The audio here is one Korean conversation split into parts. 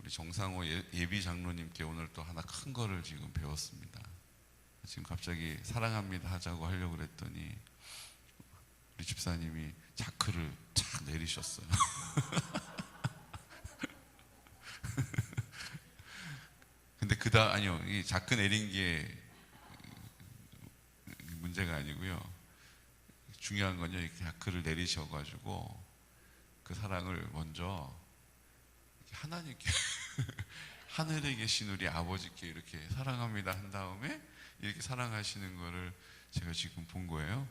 우리 정상호 예비 장로님께 오늘 또 하나 큰 거를 지금 배웠습니다. 지금 갑자기 사랑합니다 하자고 하려고 그랬더니 우리 집사님이 자크를 착 내리셨어요. 근데 아니요, 이 자크 내린 게 문제가 아니고요. 중요한 건요, 이렇게 자크를 내리셔가지고 그 사랑을 먼저 하나님께 하늘에 계신 우리 아버지께 이렇게 사랑합니다 한 다음에 이렇게 사랑하시는 거를 제가 지금 본 거예요.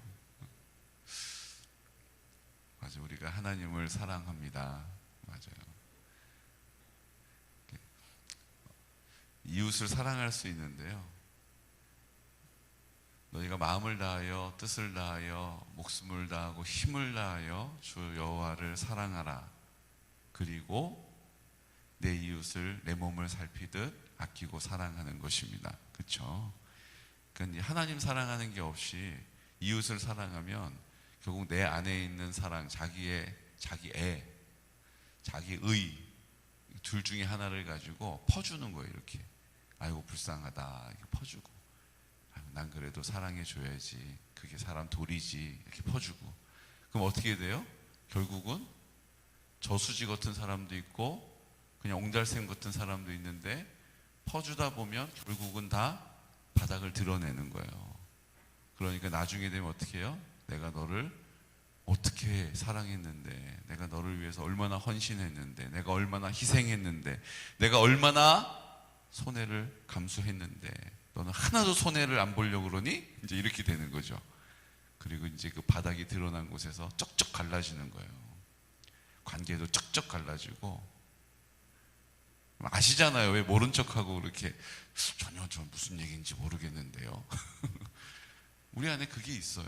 맞아요. 우리가 하나님을 사랑합니다. 맞아요. 이웃을 사랑할 수 있는데요. 너희가 마음을 다하여 뜻을 다하여 목숨을 다하고 힘을 다하여 주 여호와를 사랑하라. 그리고 내 이웃을 내 몸을 살피듯 아끼고 사랑하는 것입니다. 그렇죠? 그러니까 하나님 사랑하는 게 없이 이웃을 사랑하면 결국 내 안에 있는 사랑, 자기 애, 자기의 둘 중에 하나를 가지고 퍼주는 거예요. 이렇게 아이고 불쌍하다 이렇게 퍼주고, 난 그래도 사랑해줘야지, 그게 사람 도리지 이렇게 퍼주고. 그럼 어떻게 돼요? 결국은 저수지 같은 사람도 있고 그냥 옹달샘 같은 사람도 있는데 퍼주다 보면 결국은 다 바닥을 드러내는 거예요. 그러니까 나중에 되면 어떻게 해요? 내가 너를 어떻게 사랑했는데, 내가 너를 위해서 얼마나 헌신했는데, 내가 얼마나 희생했는데, 내가 얼마나 손해를 감수했는데 너는 하나도 손해를 안 보려고 그러니? 이제 이렇게 되는 거죠. 그리고 이제 그 바닥이 드러난 곳에서 쩍쩍 갈라지는 거예요. 관계도 쩍쩍 갈라지고. 아시잖아요. 왜 모른 척하고 그렇게 전혀 저 무슨 얘기인지 모르겠는데요. 우리 안에 그게 있어요.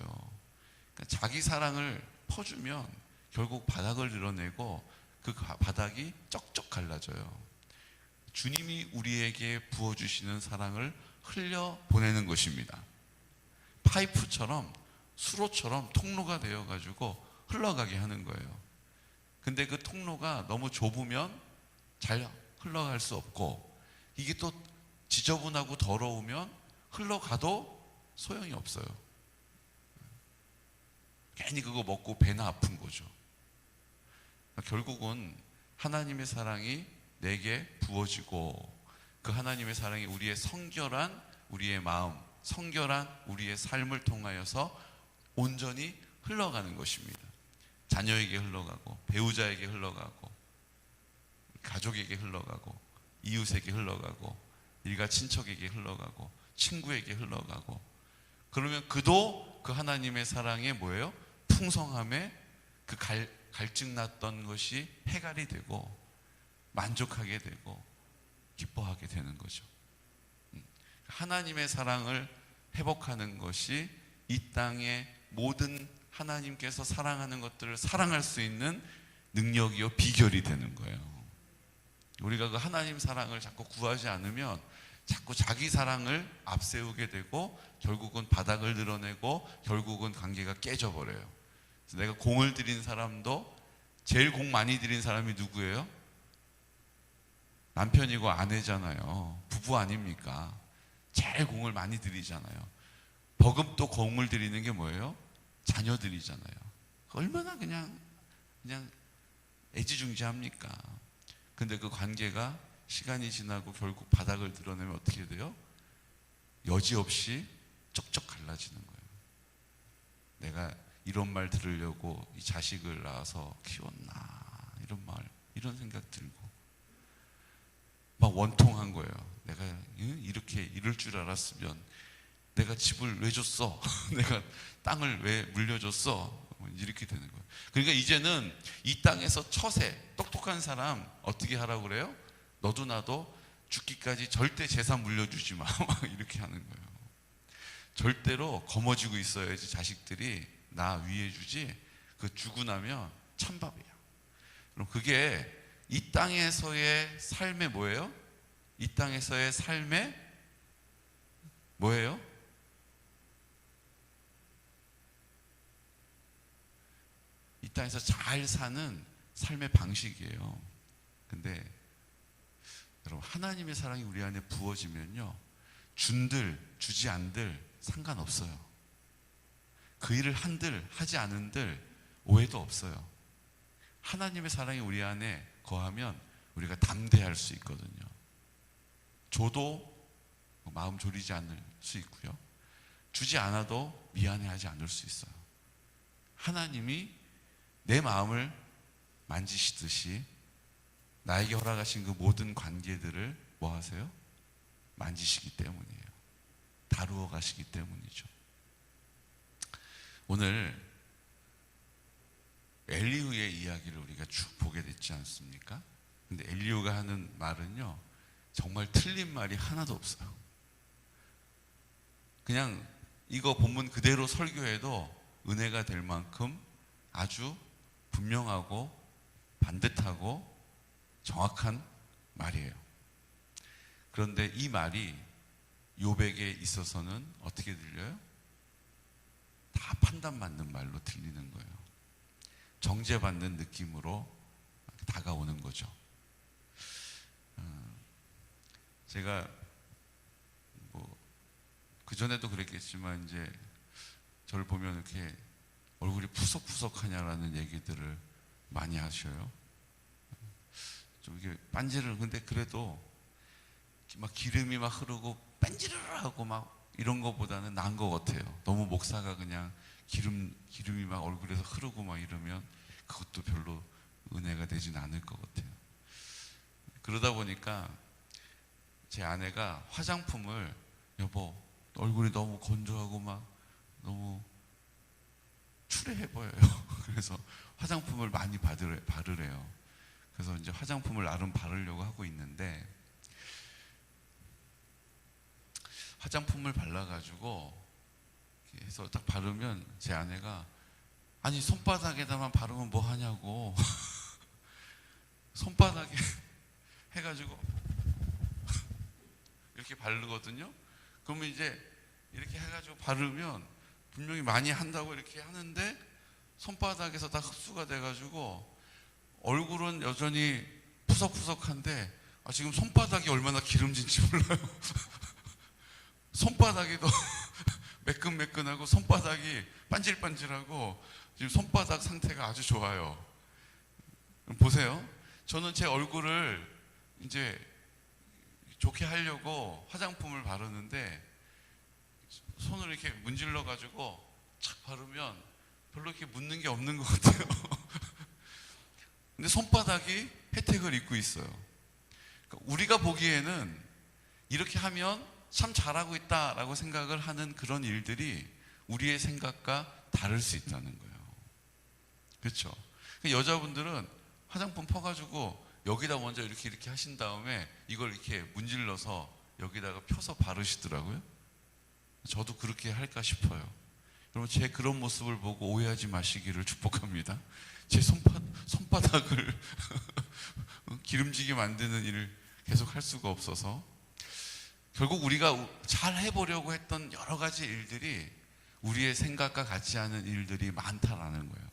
그러니까 자기 사랑을 퍼주면 결국 바닥을 드러내고 그 바닥이 쩍쩍 갈라져요. 주님이 우리에게 부어주시는 사랑을 흘려 보내는 것입니다. 파이프처럼, 수로처럼 통로가 되어가지고 흘러가게 하는 거예요. 근데 그 통로가 너무 좁으면 잘 흘러갈 수 없고, 이게 또 지저분하고 더러우면 흘러가도 소용이 없어요. 괜히 그거 먹고 배나 아픈 거죠. 결국은 하나님의 사랑이 내게 부어지고, 그 하나님의 사랑이 우리의 성결한 우리의 마음, 성결한 우리의 삶을 통하여서 온전히 흘러가는 것입니다. 자녀에게 흘러가고, 배우자에게 흘러가고, 가족에게 흘러가고, 이웃에게 흘러가고, 일가 친척에게 흘러가고, 친구에게 흘러가고. 그러면 그도 그 하나님의 사랑에 뭐예요? 풍성함에 그 갈증 났던 것이 해갈이 되고 만족하게 되고 기뻐하게 되는 거죠. 하나님의 사랑을 회복하는 것이 이 땅의 모든 하나님께서 사랑하는 것들을 사랑할 수 있는 능력이요 비결이 되는 거예요. 우리가 그 하나님 사랑을 자꾸 구하지 않으면 자꾸 자기 사랑을 앞세우게 되고 결국은 바닥을 드러내고 결국은 관계가 깨져버려요. 그래서 내가 공을 들인 사람도 제일 공 많이 들인 사람이 누구예요? 남편이고 아내잖아요. 부부 아닙니까? 제일 공을 많이 들이잖아요. 버금도 공을 들이는 게 뭐예요? 자녀들이잖아요. 얼마나 그냥 애지중지합니까? 근데 그 관계가 시간이 지나고 결국 바닥을 드러내면 어떻게 돼요? 여지없이 쩍쩍 갈라지는 거예요. 내가 이런 말 들으려고 이 자식을 낳아서 키웠나, 이런 생각 들고 막 원통한 거예요. 내가 이렇게 이럴 줄 알았으면 내가 집을 왜 줬어? 내가 땅을 왜 물려줬어? 이렇게 되는 거예요. 그러니까 이제는 이 땅에서 처세, 똑똑한 사람 어떻게 하라고 그래요? 너도 나도 죽기까지 절대 재산 물려주지 마. 이렇게 하는 거예요. 절대로 거머쥐고 있어야지 자식들이 나 위해 주지, 그 주고 나면 찬밥이야. 그럼 그게 이 땅에서의 삶의 뭐예요? 이 땅에서의 삶의 뭐예요? 이 땅에서 잘 사는 삶의 방식이에요. 근데 하나님의 사랑이 우리 안에 부어지면요, 준들 주지 않들 상관없어요. 그 일을 한들 하지 않은들 오해도 없어요. 하나님의 사랑이 우리 안에 거하면 우리가 담대할 수 있거든요. 줘도 마음 졸이지 않을 수 있고요, 주지 않아도 미안해하지 않을 수 있어요. 하나님이 내 마음을 만지시듯이 나에게 허락하신 그 모든 관계들을 뭐 하세요? 만지시기 때문이에요. 다루어 가시기 때문이죠. 오늘 엘리후의 이야기를 우리가 쭉 보게 됐지 않습니까? 근데 엘리후가 하는 말은요, 정말 틀린 말이 하나도 없어요. 그냥 이거 본문 그대로 설교해도 은혜가 될 만큼 아주 분명하고 반듯하고 정확한 말이에요. 그런데 이 말이 욥에게 있어서는 어떻게 들려요? 다 판단 맞는 말로 들리는 거예요. 정죄받는 느낌으로 다가오는 거죠. 제가 뭐 그전에도 그랬겠지만 이제 저를 보면 이렇게 얼굴이 푸석푸석하냐라는 얘기들을 많이 하셔요. 좀 이게 반지를, 근데 그래도 막 기름이 막 흐르고 반지르르하고 막 이런 거보다는 나은 것 같아요. 너무 목사가 그냥 기름이 막 얼굴에서 흐르고 막 이러면 그것도 별로 은혜가 되진 않을 것 같아요. 그러다 보니까 제 아내가 화장품을, 여보 얼굴이 너무 건조하고 막 너무 추레해 보여요. 그래서 화장품을 많이 바르래요. 그래서 이제 화장품을 나름 바르려고 하고 있는데, 화장품을 발라가지고 해서 딱 바르면 제 아내가, 아니 손바닥에다만 바르면 뭐 하냐고 손바닥에 해가지고 이렇게 바르거든요. 그러면 이제 이렇게 해가지고 바르면 분명히 많이 한다고 이렇게 하는데 손바닥에서 다 흡수가 돼가지고 얼굴은 여전히 푸석푸석한데 지금 손바닥이 얼마나 기름진지 몰라요. 손바닥에도 매끈매끈하고 손바닥이 반질반질하고 지금 손바닥 상태가 아주 좋아요. 보세요. 저는 제 얼굴을 이제 좋게 하려고 화장품을 바르는데 손을 이렇게 문질러 가지고 착 바르면 별로 이렇게 묻는 게 없는 것 같아요. 근데 손바닥이 혜택을 입고 있어요. 그러니까 우리가 보기에는 이렇게 하면 참 잘하고 있다라고 생각을 하는 그런 일들이 우리의 생각과 다를 수 있다는 거예요. 그렇죠? 여자분들은 화장품 퍼가지고 여기다 먼저 이렇게 하신 다음에 이걸 이렇게 문질러서 여기다가 펴서 바르시더라고요. 저도 그렇게 할까 싶어요. 여러분, 제 그런 모습을 보고 오해하지 마시기를 축복합니다. 제 손바닥을 기름지게 만드는 일을 계속 할 수가 없어서 결국 우리가 잘 해보려고 했던 여러 가지 일들이 우리의 생각과 같지 않은 일들이 많다라는 거예요.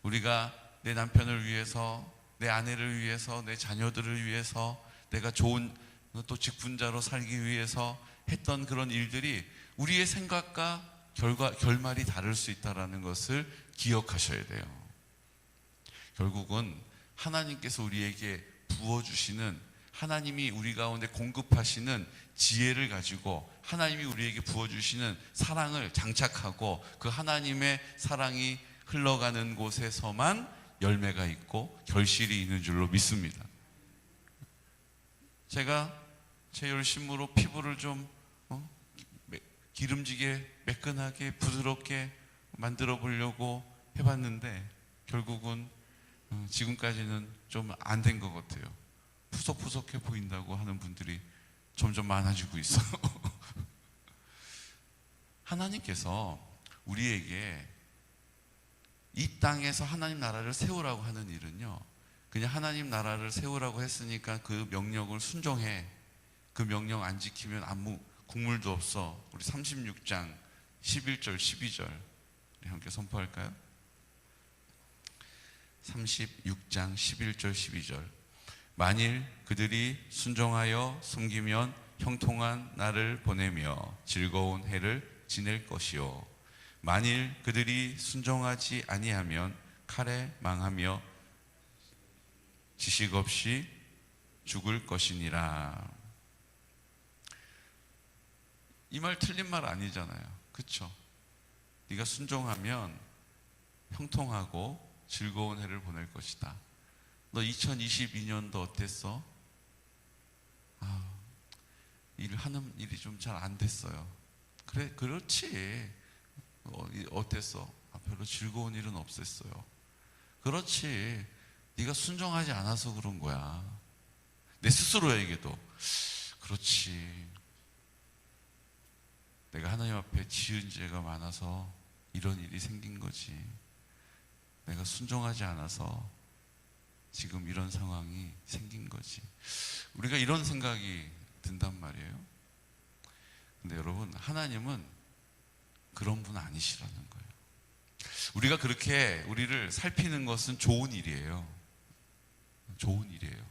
우리가 내 남편을 위해서, 내 아내를 위해서, 내 자녀들을 위해서, 내가 좋은 또 직분자로 살기 위해서 했던 그런 일들이 우리의 생각과 결말이 다를 수 있다는 것을 기억하셔야 돼요. 결국은 하나님께서 우리에게 부어주시는, 하나님이 우리 가운데 공급하시는 지혜를 가지고 하나님이 우리에게 부어주시는 사랑을 장착하고 그 하나님의 사랑이 흘러가는 곳에서만 열매가 있고 결실이 있는 줄로 믿습니다. 제가 제 열심으로 피부를 좀 기름지게 매끈하게 부드럽게 만들어 보려고 해봤는데 결국은 지금까지는 좀 안 된 것 같아요. 푸석푸석해 보인다고 하는 분들이 점점 많아지고 있어요. 하나님께서 우리에게 이 땅에서 하나님 나라를 세우라고 하는 일은요, 그냥 하나님 나라를 세우라고 했으니까 그 명령을 순종해, 그 명령 안 지키면 아무 국물도 없어. 우리 36장 11절 12절 우리 함께 선포할까요? 36장 11절 12절 만일 그들이 순종하여 섬기면 형통한 날을 보내며 즐거운 해를 지낼 것이요 만일 그들이 순종하지 아니하면 칼에 망하며 지식 없이 죽을 것이니라. 이 말 틀린 말 아니잖아요. 그렇죠? 네가 순종하면 형통하고 즐거운 해를 보낼 것이다. 너 2022년도 어땠어? 일하는 일이 좀 잘 안 됐어요. 그래, 그렇지. 어땠어? 별로 즐거운 일은 없었어요. 그렇지. 네가 순종하지 않아서 그런 거야. 내 스스로에게도. 그렇지. 내가 하나님 앞에 지은 죄가 많아서 이런 일이 생긴 거지. 내가 순종하지 않아서 지금 이런 상황이 생긴 거지. 우리가 이런 생각이 든단 말이에요. 근데 여러분, 하나님은 그런 분 아니시라는 거예요. 우리가 그렇게 우리를 살피는 것은 좋은 일이에요. 좋은 일이에요.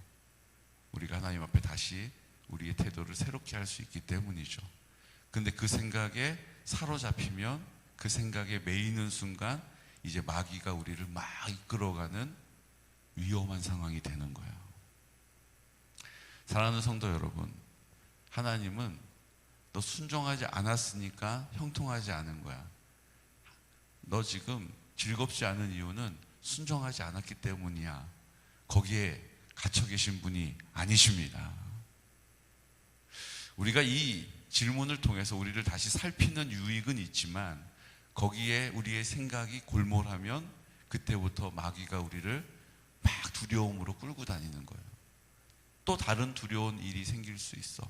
우리가 하나님 앞에 다시 우리의 태도를 새롭게 할 수 있기 때문이죠. 근데 그 생각에 사로잡히면, 그 생각에 매이는 순간 이제 마귀가 우리를 막 이끌어가는 위험한 상황이 되는 거예요. 사랑하는 성도 여러분, 하나님은 너 순종하지 않았으니까 형통하지 않은 거야. 너 지금 즐겁지 않은 이유는 순종하지 않았기 때문이야. 거기에 갇혀 계신 분이 아니십니다. 우리가 이 질문을 통해서 우리를 다시 살피는 유익은 있지만, 거기에 우리의 생각이 골몰하면 그때부터 마귀가 우리를 막 두려움으로 끌고 다니는 거예요. 또 다른 두려운 일이 생길 수 있어.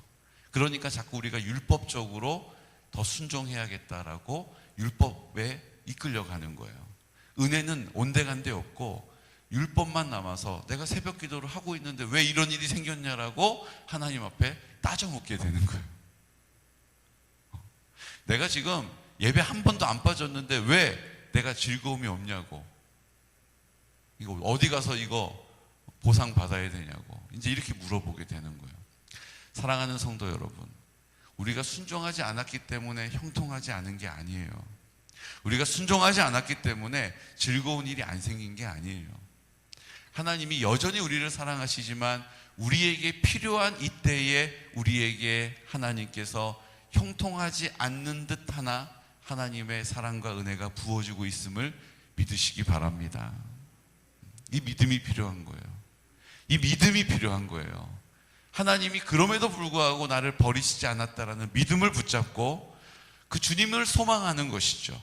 그러니까 자꾸 우리가 율법적으로 더 순종해야겠다라고 율법에 이끌려가는 거예요. 은혜는 온데간데 없고 율법만 남아서 내가 새벽 기도를 하고 있는데 왜 이런 일이 생겼냐라고 하나님 앞에 따져 묻게 되는 거예요. 내가 지금 예배 한 번도 안 빠졌는데 왜 내가 즐거움이 없냐고, 이거 어디 가서 이거 보상 받아야 되냐고 이제 이렇게 물어보게 되는 거예요. 사랑하는 성도 여러분, 우리가 순종하지 않았기 때문에 형통하지 않은 게 아니에요. 우리가 순종하지 않았기 때문에 즐거운 일이 안 생긴 게 아니에요. 하나님이 여전히 우리를 사랑하시지만 우리에게 필요한 이때에 우리에게 하나님께서 형통하지 않는 듯 하나 하나님의 사랑과 은혜가 부어지고 있음을 믿으시기 바랍니다. 이 믿음이 필요한 거예요. 이 믿음이 필요한 거예요. 하나님이 그럼에도 불구하고 나를 버리시지 않았다라는 믿음을 붙잡고 그 주님을 소망하는 것이죠.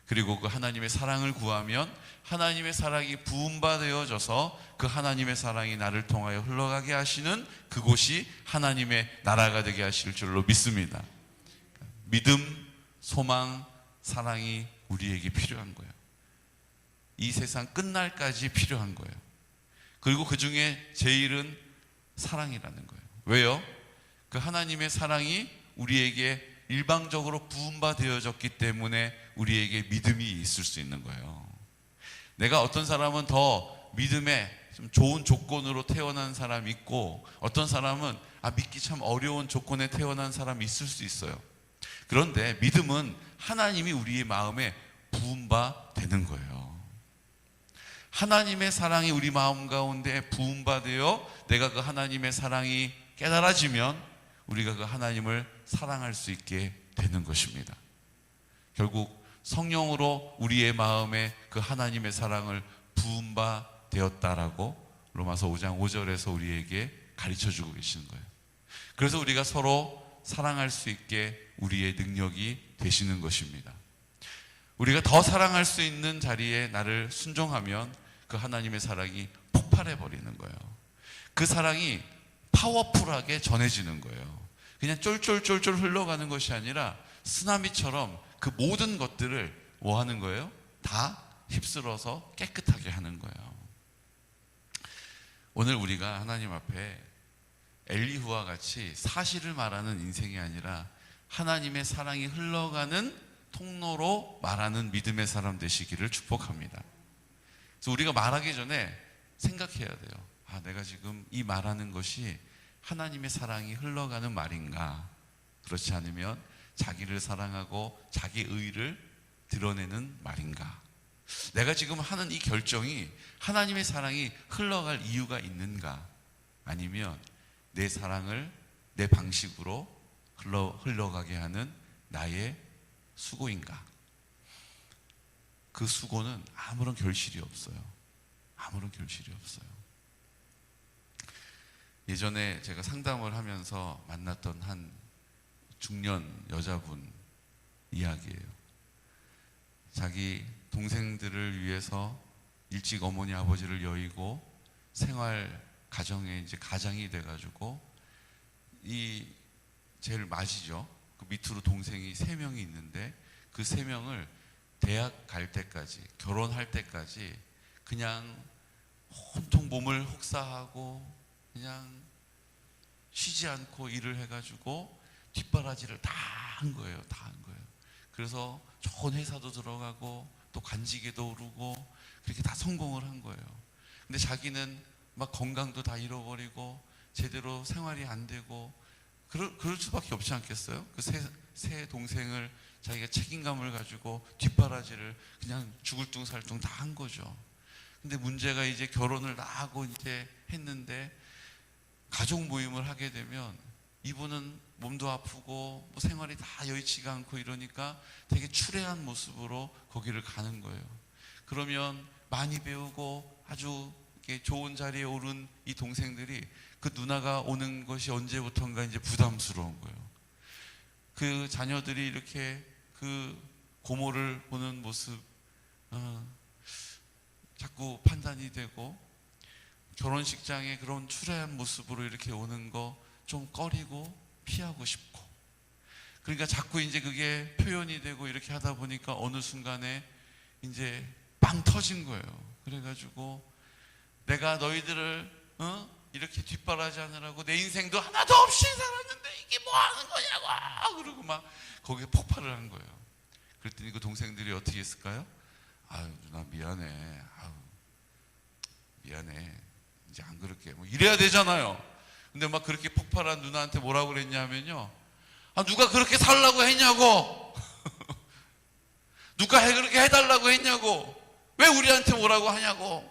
그리고 그 하나님의 사랑을 구하면 하나님의 사랑이 부음받아져서 그 하나님의 사랑이 나를 통하여 흘러가게 하시는 그곳이 하나님의 나라가 되게 하실 줄로 믿습니다. 믿음, 소망, 사랑이 우리에게 필요한 거예요. 이 세상 끝날까지 필요한 거예요. 그리고 그 중에 제일은 사랑이라는 거예요. 왜요? 그 하나님의 사랑이 우리에게 일방적으로 부음받아졌기 때문에 우리에게 믿음이 있을 수 있는 거예요. 내가 어떤 사람은 더 믿음에 좀 좋은 조건으로 태어난 사람이 있고 어떤 사람은 믿기 참 어려운 조건에 태어난 사람이 있을 수 있어요. 그런데 믿음은 하나님이 우리의 마음에 부음바 되는 거예요. 하나님의 사랑이 우리 마음 가운데 부음받아 내가 그 하나님의 사랑이 깨달아지면 우리가 그 하나님을 사랑할 수 있게 되는 것입니다. 결국 성령으로 우리의 마음에 그 하나님의 사랑을 부음바 되었다라고 로마서 5장 5절에서 우리에게 가르쳐주고 계시는 거예요. 그래서 우리가 서로 사랑할 수 있게 우리의 능력이 되시는 것입니다. 우리가 더 사랑할 수 있는 자리에 나를 순종하면 그 하나님의 사랑이 폭발해 버리는 거예요. 그 사랑이 파워풀하게 전해지는 거예요. 그냥 쫄쫄쫄쫄 흘러가는 것이 아니라 쓰나미처럼 그 모든 것들을 뭐 하는 거예요? 다 휩쓸어서 깨끗하게 하는 거예요. 오늘 우리가 하나님 앞에 엘리후와 같이 사실을 말하는 인생이 아니라 하나님의 사랑이 흘러가는 통로로 말하는 믿음의 사람 되시기를 축복합니다. 그래서 우리가 말하기 전에 생각해야 돼요. 내가 지금 이 말하는 것이 하나님의 사랑이 흘러가는 말인가? 그렇지 않으면 자기를 사랑하고 자기 의를 드러내는 말인가? 내가 지금 하는 이 결정이 하나님의 사랑이 흘러갈 이유가 있는가? 아니면 내 사랑을 내 방식으로 흘러가게 하는 나의 수고인가? 그 수고는 아무런 결실이 없어요. 아무런 결실이 없어요. 예전에 제가 상담을 하면서 만났던 한 중년 여자분 이야기예요. 자기 동생들을 위해서 일찍 어머니 아버지를 여의고 생활 가정에 이제 가장이 돼가지고 이 제일 맞이죠. 그 밑으로 동생이 3명이 있는데 그 3명을 대학 갈 때까지, 결혼할 때까지 그냥 온통 몸을 혹사하고 그냥 쉬지 않고 일을 해가지고 뒷바라지를 다 한 거예요. 다 한 거예요. 그래서 좋은 회사도 들어가고 또 관직에도 오르고 그렇게 다 성공을 한 거예요. 근데 자기는 막 건강도 다 잃어버리고 제대로 생활이 안 되고 그럴 수밖에 없지 않겠어요? 그 세 동생을 자기가 책임감을 가지고 뒷바라지를 그냥 죽을 둥살둥 다 한 거죠. 근데 문제가 이제 결혼을 다 하고 이제 했는데 가족 모임을 하게 되면 이분은 몸도 아프고 뭐 생활이 다 여의치가 않고 이러니까 되게 추레한 모습으로 거기를 가는 거예요. 그러면 많이 배우고 아주 이렇게 좋은 자리에 오른 이 동생들이 그 누나가 오는 것이 언제부턴가 이제 부담스러운 거예요. 그 자녀들이 이렇게 그 고모를 보는 모습 자꾸 판단이 되고 결혼식장에 그런 추레한 모습으로 이렇게 오는 거 좀 꺼리고 피하고 싶고 그러니까 자꾸 이제 그게 표현이 되고 이렇게 하다 보니까 어느 순간에 이제 빵 터진 거예요. 그래가지고 내가 너희들을 이렇게 뒷바라지 하느라고 내 인생도 하나도 없이 살았는데 이게 뭐 하는 거냐고 그러고 막 거기에 폭발을 한 거예요. 그랬더니 그 동생들이 어떻게 했을까요? 아유 누나 미안해. 아유 미안해. 이제 안 그럴게. 뭐 이래야 되잖아요. 근데 막 그렇게 폭발한 누나한테 뭐라고 그랬냐면요. 누가 그렇게 살라고 했냐고. 누가 그렇게 해달라고 했냐고. 왜 우리한테 뭐라고 하냐고.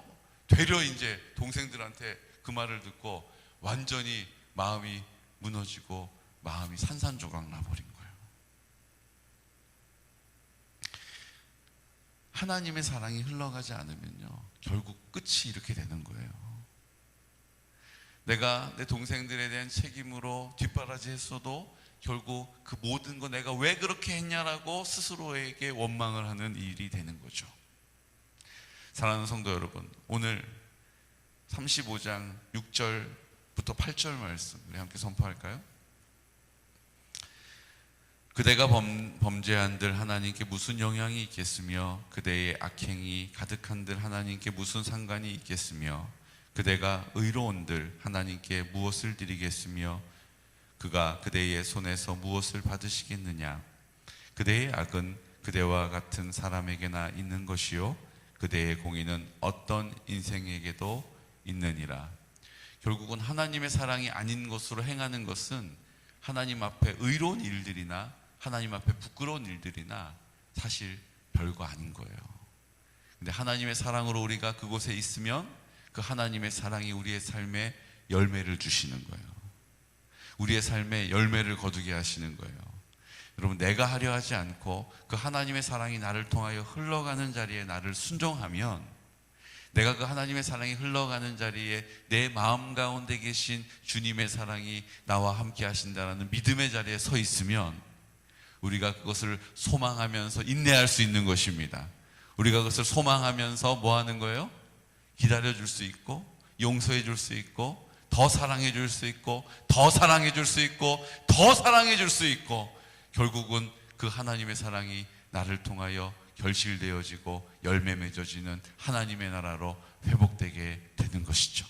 되려 이제 동생들한테 그 말을 듣고 완전히 마음이 무너지고 마음이 산산조각 나버린 거예요. 하나님의 사랑이 흘러가지 않으면요 결국 끝이 이렇게 되는 거예요. 내가 내 동생들에 대한 책임으로 뒷바라지 했어도 결국 그 모든 거 내가 왜 그렇게 했냐라고 스스로에게 원망을 하는 일이 되는 거죠. 사랑하는 성도 여러분, 오늘 35장 6절부터 8절 말씀 우리 함께 선포할까요? 그대가 범죄한들 하나님께 무슨 영향이 있겠으며 그대의 악행이 가득한들 하나님께 무슨 상관이 있겠으며 그대가 의로운들 하나님께 무엇을 드리겠으며 그가 그대의 손에서 무엇을 받으시겠느냐. 그대의 악은 그대와 같은 사람에게나 있는 것이요 그대의 공의는 어떤 인생에게도 있느니라. 결국은 하나님의 사랑이 아닌 것으로 행하는 것은 하나님 앞에 의로운 일들이나 하나님 앞에 부끄러운 일들이나 사실 별거 아닌 거예요. 근데 하나님의 사랑으로 우리가 그곳에 있으면 그 하나님의 사랑이 우리의 삶에 열매를 주시는 거예요. 우리의 삶에 열매를 거두게 하시는 거예요. 여러분 내가 하려 하지 않고 그 하나님의 사랑이 나를 통하여 흘러가는 자리에 나를 순종하면 내가 그 하나님의 사랑이 흘러가는 자리에 내 마음 가운데 계신 주님의 사랑이 나와 함께 하신다는 믿음의 자리에 서 있으면 우리가 그것을 소망하면서 인내할 수 있는 것입니다. 우리가 그것을 소망하면서 뭐 하는 거예요? 기다려줄 수 있고 용서해줄 수 있고 더 사랑해줄 수 있고 더 사랑해줄 수 있고 더 사랑해줄 수 있고 결국은 그 하나님의 사랑이 나를 통하여 결실되어지고 열매 맺어지는 하나님의 나라로 회복되게 되는 것이죠.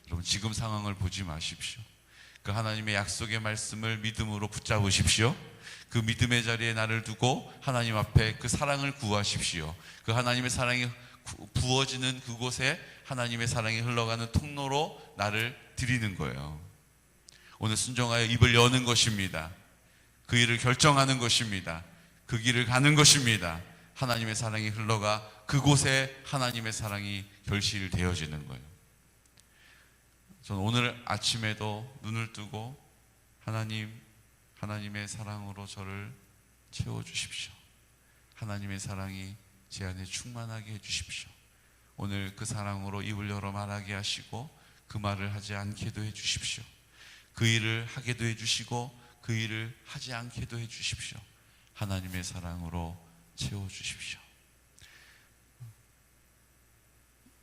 여러분 지금 상황을 보지 마십시오. 그 하나님의 약속의 말씀을 믿음으로 붙잡으십시오. 그 믿음의 자리에 나를 두고 하나님 앞에 그 사랑을 구하십시오. 그 하나님의 사랑이 부어지는 그곳에 하나님의 사랑이 흘러가는 통로로 나를 드리는 거예요. 오늘 순종하여 입을 여는 것입니다. 그 일을 결정하는 것입니다. 그 길을 가는 것입니다. 하나님의 사랑이 흘러가 그곳에 하나님의 사랑이 결실되어지는 거예요. 저는 오늘 아침에도 눈을 뜨고 하나님의 사랑으로 저를 채워주십시오. 하나님의 사랑이 제 안에 충만하게 해주십시오. 오늘 그 사랑으로 입을 열어 말하게 하시고 그 말을 하지 않게도 해주십시오. 그 일을 하게도 해주시고 그 일을 하지 않게도 해주십시오. 하나님의 사랑으로 채워주십시오.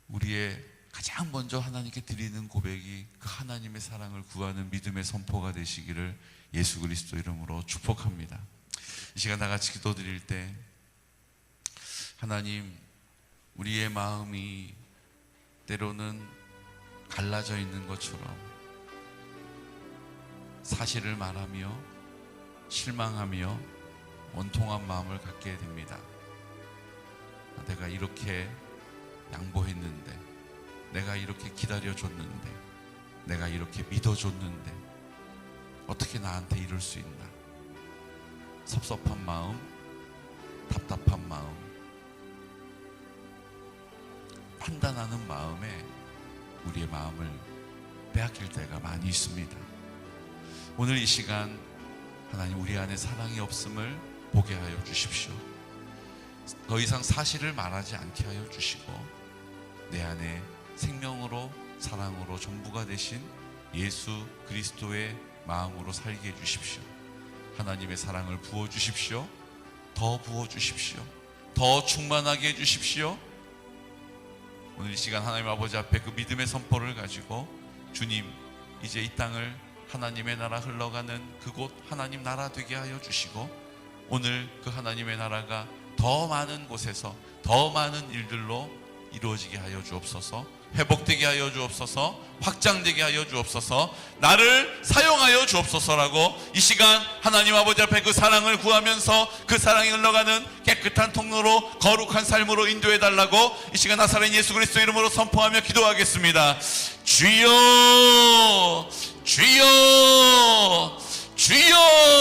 우리의 가장 먼저 하나님께 드리는 고백이 그 하나님의 사랑을 구하는 믿음의 선포가 되시기를 예수 그리스도 이름으로 축복합니다. 이 시간 다 같이 기도드릴 때 하나님, 우리의 마음이 때로는 갈라져 있는 것처럼 사실을 말하며 실망하며 원통한 마음을 갖게 됩니다. 내가 이렇게 양보했는데, 내가 이렇게 기다려줬는데, 내가 이렇게 믿어줬는데 어떻게 나한테 이럴 수 있나? 섭섭한 마음, 답답한 마음, 판단하는 마음에 우리의 마음을 빼앗길 때가 많이 있습니다. 오늘 이 시간 하나님, 우리 안에 사랑이 없음을 보게 하여 주십시오. 더 이상 사실을 말하지 않게 하여 주시고 내 안에 생명으로 사랑으로 전부가 되신 예수 그리스도의 마음으로 살게 해주십시오. 하나님의 사랑을 부어주십시오. 더 부어주십시오. 더 충만하게 해주십시오. 오늘 이 시간 하나님 아버지 앞에 그 믿음의 선포를 가지고 주님, 이제 이 땅을 하나님의 나라 흘러가는 그곳 하나님 나라 되게 하여 주시고 오늘 그 하나님의 나라가 더 많은 곳에서 더 많은 일들로 이루어지게 하여 주옵소서. 회복되게 하여 주옵소서. 확장되게 하여 주옵소서. 나를 사용하여 주옵소서라고 이 시간 하나님 아버지 앞에 그 사랑을 구하면서 그 사랑이 흘러가는 깨끗한 통로로 거룩한 삶으로 인도해 달라고 이 시간 나사렛 예수 그리스도 이름으로 선포하며 기도하겠습니다. 주여, 주여, 주여.